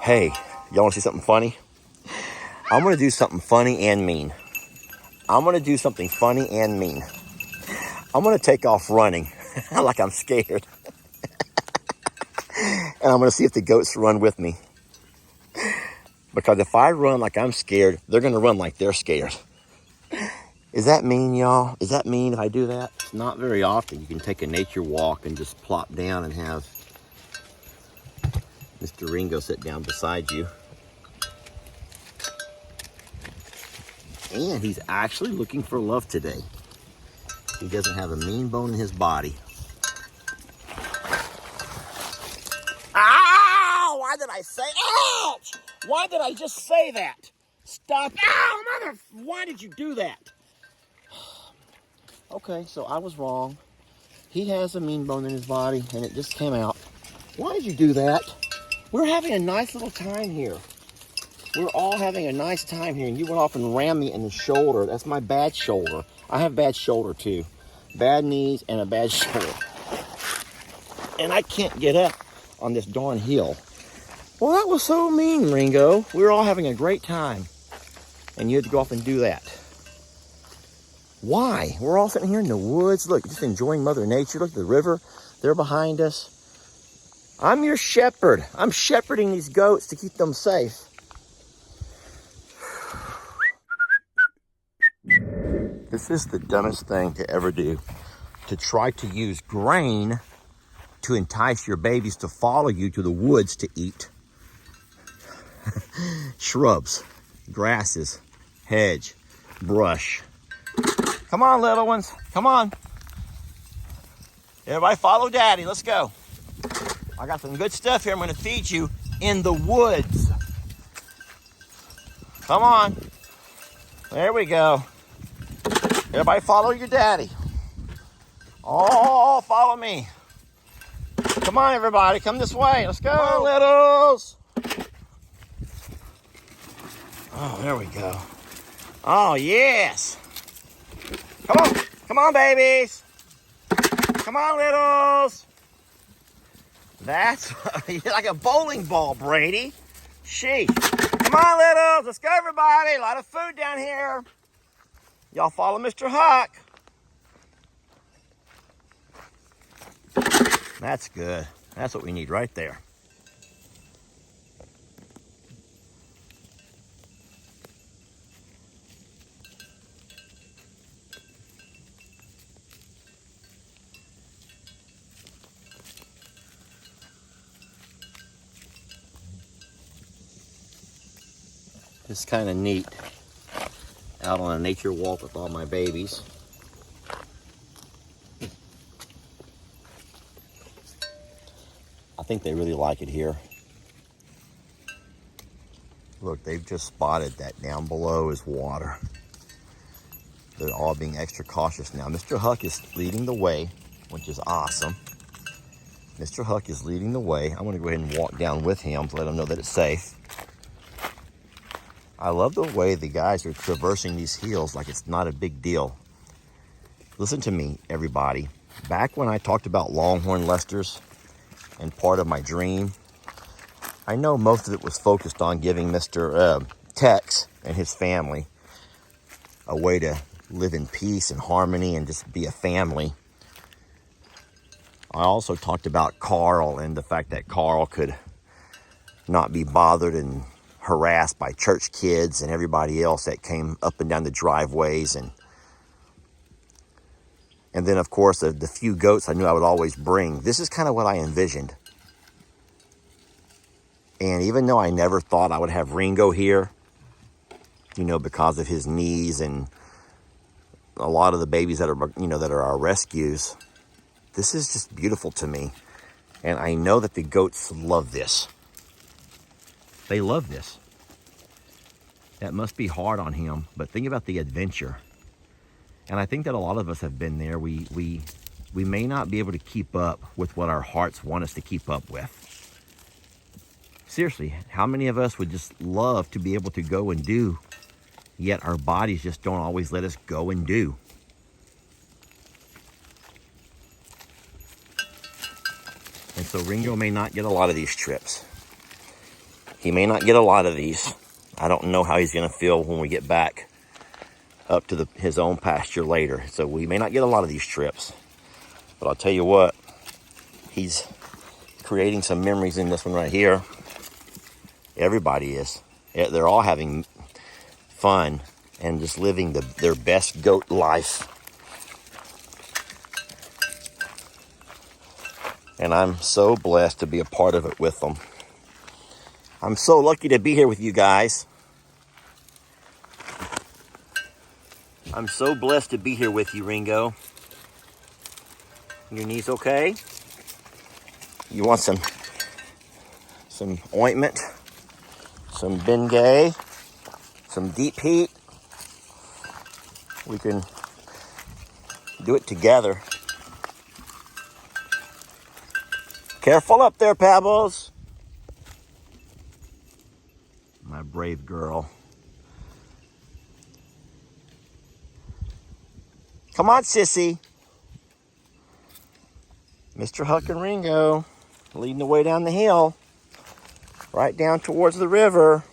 Hey, y'all want to see something funny? I'm going to do something funny and mean. I'm going to do something funny and mean. I'm going to take off running like I'm scared. And I'm going to see if the goats run with me. Because if I run like I'm scared, they're going to run like they're scared. Is that mean, y'all? Is that mean if I do that? It's not very often you can take a nature walk and just plop down and have Mr. Ringo sit down beside you. And he's actually looking for love today. He doesn't have a mean bone in his body. Ow! Why did I say, ouch? Why did I just say that? Stop. Ow, mother, why did you do that? Okay, so I was wrong. He has a mean bone in his body, and it just came out. Why did you do that? We're having a nice little time here. We're all having a nice time here, and you went off and rammed me in the shoulder. That's my bad shoulder. I have bad shoulder, too. Bad knees and a bad shoulder. And I can't get up on this darn hill. Well, that was so mean, Ringo. We were all having a great time, and you had to go off and do that. Why? We're all sitting here in the woods. Look, just enjoying Mother Nature. Look at the river. They're behind us. I'm your shepherd. I'm shepherding these goats to keep them safe. This is the dumbest thing to ever do. To try to use grain to entice your babies to follow you to the woods to eat. Shrubs, grasses, hedge, brush. Come on, little ones. Come on. Everybody follow Daddy. Let's go. I got some good stuff here I'm going to feed you in the woods. Come on. There we go. Everybody follow your daddy. Oh, follow me. Come on, everybody. Come this way. Let's go. Come on, littles. Oh, there we go. Oh, yes. Come on. Come on, babies. Come on, littles. That's like a bowling ball, Brady. Sheesh. Come on, littles. Let's go, everybody. A lot of food down here. Y'all follow Mr. Huck. That's good. That's what we need right there. It's kind of neat out on a nature walk with all my babies. I think they really like it here. Look, they've just spotted that down below is water. They're all being extra cautious now. Mr. Huck is leading the way, which is awesome. Mr. Huck is leading the way. I'm gonna go ahead and walk down with him to let him know that it's safe. I love the way the guys are traversing these hills like it's not a big deal. Listen to me, everybody. Back when I talked about longhorn Leicesters and part of my dream, I know most of it was focused on giving Mr. Tex and his family a way to live in peace and harmony and just be a family. I also talked about Carl and the fact that Carl could not be bothered and harassed by church kids and everybody else that came up and down the driveways. And then, of course, the few goats I knew I would always bring. This is kind of what I envisioned. And even though I never thought I would have Ringo here, you know, because of his knees and a lot of the babies that are, you know, that are our rescues, this is just beautiful to me. And I know that the goats love this. They love this. That must be hard on him, but think about the adventure. And I think that a lot of us have been there. We may not be able to keep up with what our hearts want us to keep up with. Seriously, how many of us would just love to be able to go and do, yet our bodies just don't always let us go and do? And so Ringo may not get a lot of these trips. He may not get a lot of these. I don't know how he's going to feel when we get back up to his own pasture later. So we may not get a lot of these trips. But I'll tell you what, he's creating some memories in this one right here. Everybody is. They're all having fun and just living their best goat life. And I'm so blessed to be a part of it with them. I'm so lucky to be here with you guys. I'm so blessed to be here with you, Ringo. Your knees okay? You want some ointment, some Bengay, some deep heat? We can do it together. Careful up there, Pebbles. My brave girl. Come on, sissy. Mr. Huck and Ringo leading the way down the hill, right down towards the river.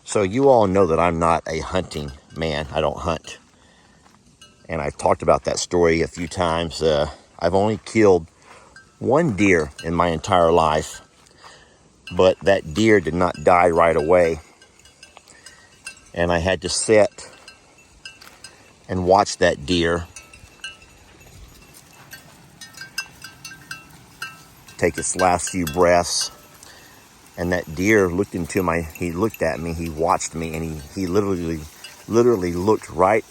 So you all know that I'm not a hunting man. I don't hunt. And I've talked about that story a few times. I've only killed one deer in my entire life, but that deer did not die right away. And I had to sit and watch that deer take its last few breaths. And that deer looked he looked at me, he watched me, and he literally looked right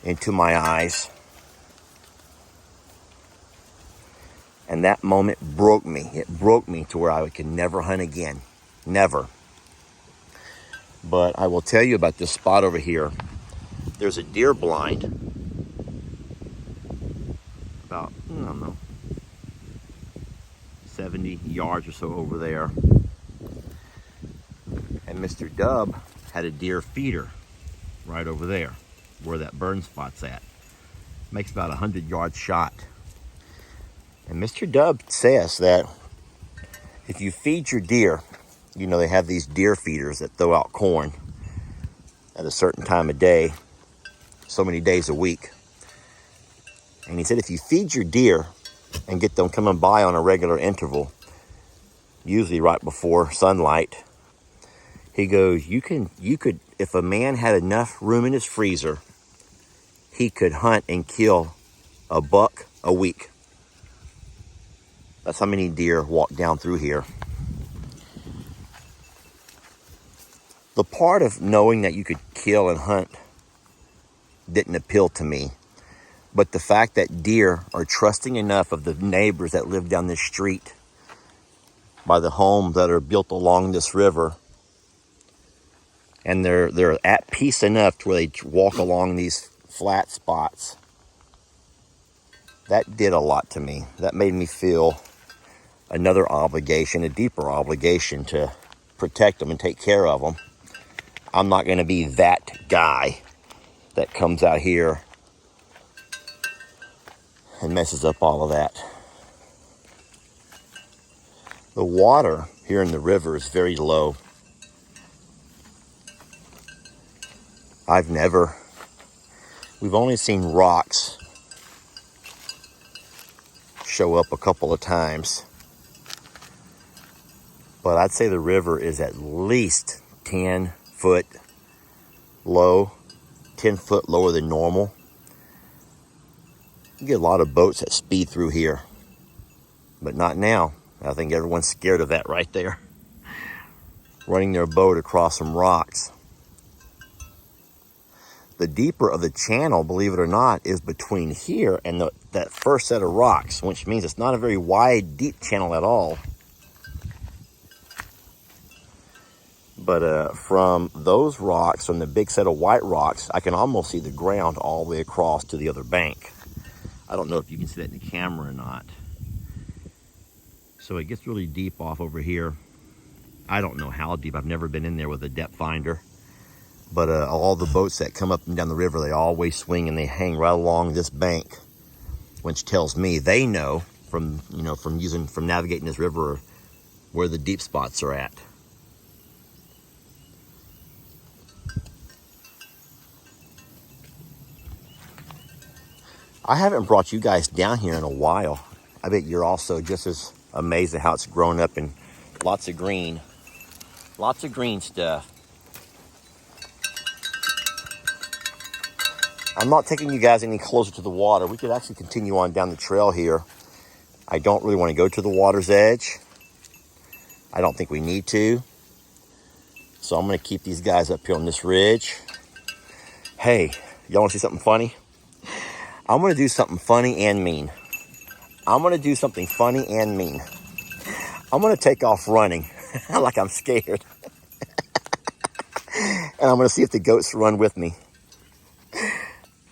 into my eyes. And that moment broke me. It broke me to where I could never hunt again. Never. But I will tell you about this spot over here. There's a deer blind about, I don't know, 70 yards or so over there. And Mr. Dub had a deer feeder right over there where that burn spot's at. Makes about a 100-yard shot. And Mr. Dub says that if you feed your deer, you know, they have these deer feeders that throw out corn at a certain time of day, so many days a week. And he said if you feed your deer and get them coming by on a regular interval, usually right before sunlight, he goes, you could, if a man had enough room in his freezer, he could hunt and kill a buck a week. That's how many deer walk down through here. The part of knowing that you could kill and hunt didn't appeal to me. But the fact that deer are trusting enough of the neighbors that live down this street by the homes that are built along this river, and they're at peace enough to where they walk along these flat spots, that did a lot to me. That made me feel another obligation, a deeper obligation to protect them and take care of them. I'm not going to be that guy that comes out here and messes up all of that. The water here in the river is very low. We've only seen rocks show up a couple of times. But I'd say the river is at least 10 foot low, 10 foot lower than normal. You get a lot of boats that speed through here, but not now. I think everyone's scared of that right there. Running their boat across some rocks. The deeper of the channel, believe it or not, is between here and that first set of rocks, which means it's not a very wide, deep channel at all. But from those rocks, from the big set of white rocks, I can almost see the ground all the way across to the other bank. I don't know if you can see that in the camera or not. So it gets really deep off over here. I don't know how deep. I've never been in there with a depth finder. But all the boats that come up and down the river, they always swing and they hang right along this bank, which tells me they know from from navigating this river where the deep spots are at. I haven't brought you guys down here in a while. I bet you're also just as amazed at how it's grown up and lots of green stuff. I'm not taking you guys any closer to the water. We could actually continue on down the trail here. I don't really want to go to the water's edge. I don't think we need to. So I'm going to keep these guys up here on this ridge. Hey, y'all want to see something funny? I'm going to do something funny and mean. I'm going to do something funny and mean. I'm going to take off running like I'm scared. And I'm going to see if the goats run with me.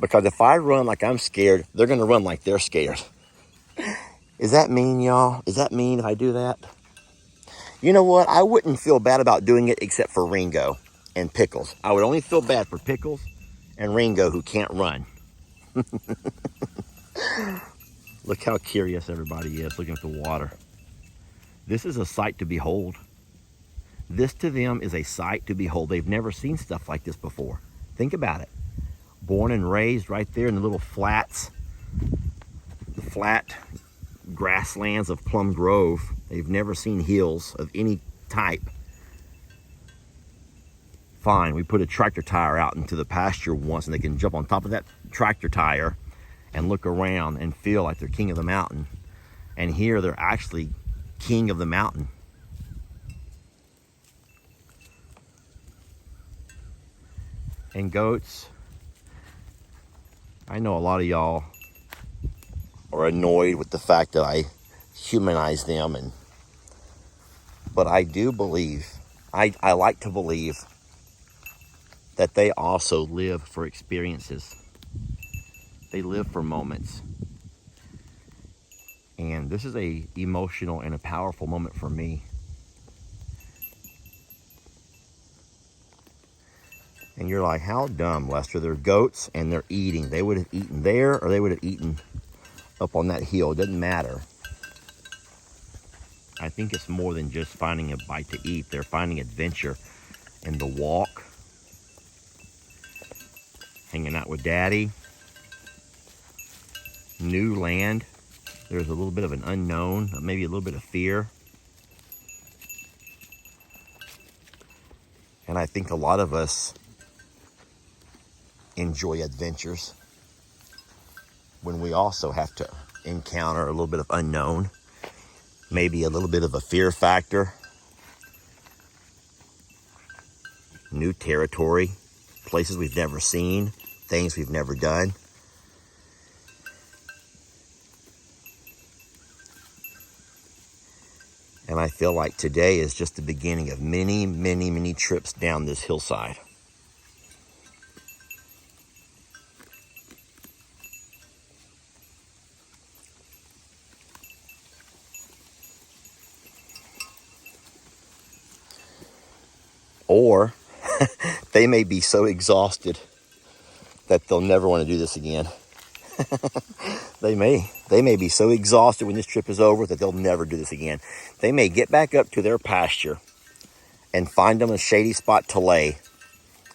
Because if I run like I'm scared, they're going to run like they're scared. Is that mean, y'all? Is that mean if I do that? You know what? I wouldn't feel bad about doing it except for Ringo and Pickles. I would only feel bad for Pickles and Ringo, who can't run. Look how curious everybody is looking at the water. This is a sight to behold. This to them is a sight to behold. They've never seen stuff like this before. Think about it. Born and raised right there in the little flats, the flat grasslands of Plum Grove. They've never seen hills of any type. Fine, we put a tractor tire out into the pasture once and they can jump on top of that tractor tire and look around and feel like they're king of the mountain. And here they're actually king of the mountain. And goats, I know a lot of y'all are annoyed with the fact that I humanize them, but I do believe, I like to believe that they also live for experiences. They live for moments. And this is a emotional and a powerful moment for me. And you're like, how dumb, Lester? They're goats and they're eating. They would have eaten there or they would have eaten up on that hill. It doesn't matter. I think it's more than just finding a bite to eat. They're finding adventure in the walk, hanging out with Daddy, new land. There's a little bit of an unknown, maybe a little bit of fear. And I think a lot of us enjoy adventures when we also have to encounter a little bit of unknown, maybe a little bit of a fear factor, new territory, places we've never seen, things we've never done. And I feel like today is just the beginning of many, many, many trips down this hillside. Or they may be so exhausted that they'll never want to do this again. They may be so exhausted when this trip is over that they'll never do this again. They may get back up to their pasture and find them a shady spot to lay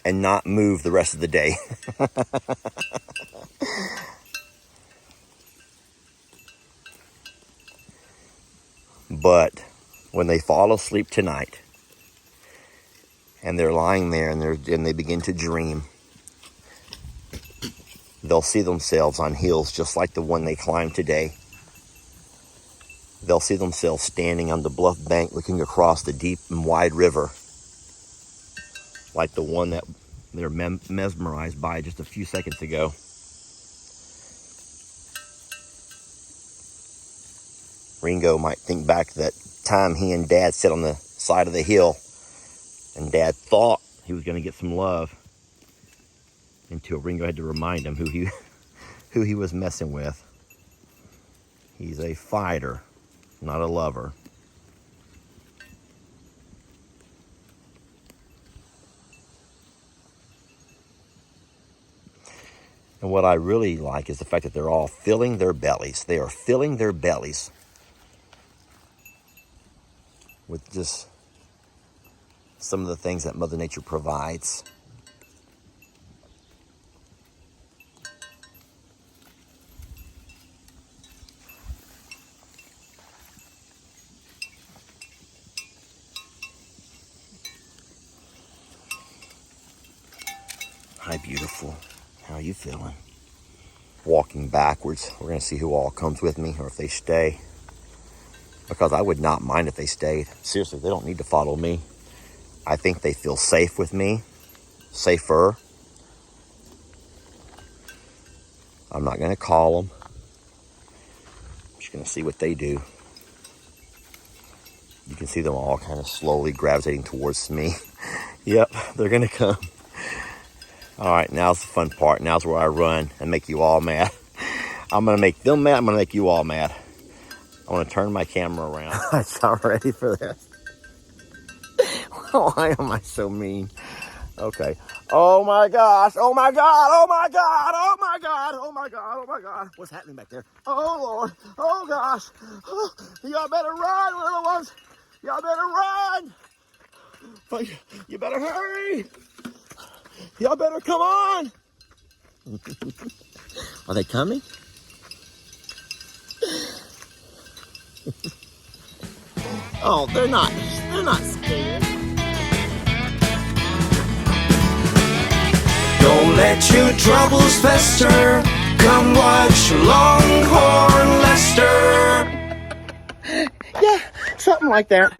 and not move the rest of the day. But when they fall asleep tonight and they're lying there and they begin to dream, they'll see themselves on hills just like the one they climbed today. They'll see themselves standing on the bluff bank looking across the deep and wide river like the one that they're mesmerized by just a few seconds ago. Ringo might think back that time he and Dad sat on the side of the hill and Dad thought he was going to get some love until Ringo had to remind him who he was messing with. He's a fighter, not a lover. And what I really like is the fact that they're all filling their bellies. They are filling their bellies with just some of the things that Mother Nature provides. Hi, beautiful. How are you feeling? Walking backwards. We're going to see who all comes with me or if they stay. Because I would not mind if they stayed. Seriously, they don't need to follow me. I think they feel safe with me. Safer. I'm not going to call them. I'm just going to see what they do. You can see them all kind of slowly gravitating towards me. Yep, they're going to come. All right, now's the fun part. Now's where I run and make you all mad. I'm going to make them mad. I'm going to make you all mad. I want to turn my camera around. I'm not ready for this. Why am I so mean? Okay. Oh my gosh. Oh my God. Oh my God. Oh my God. Oh my God. Oh my God. What's happening back there? Oh Lord. Oh gosh. Oh, y'all better run, little ones. Y'all better run. You better hurry. Y'all better come on. Are they coming? Oh, they're not scared. Don't let your troubles fester. Come watch Longhorn Lester. Yeah, something like that.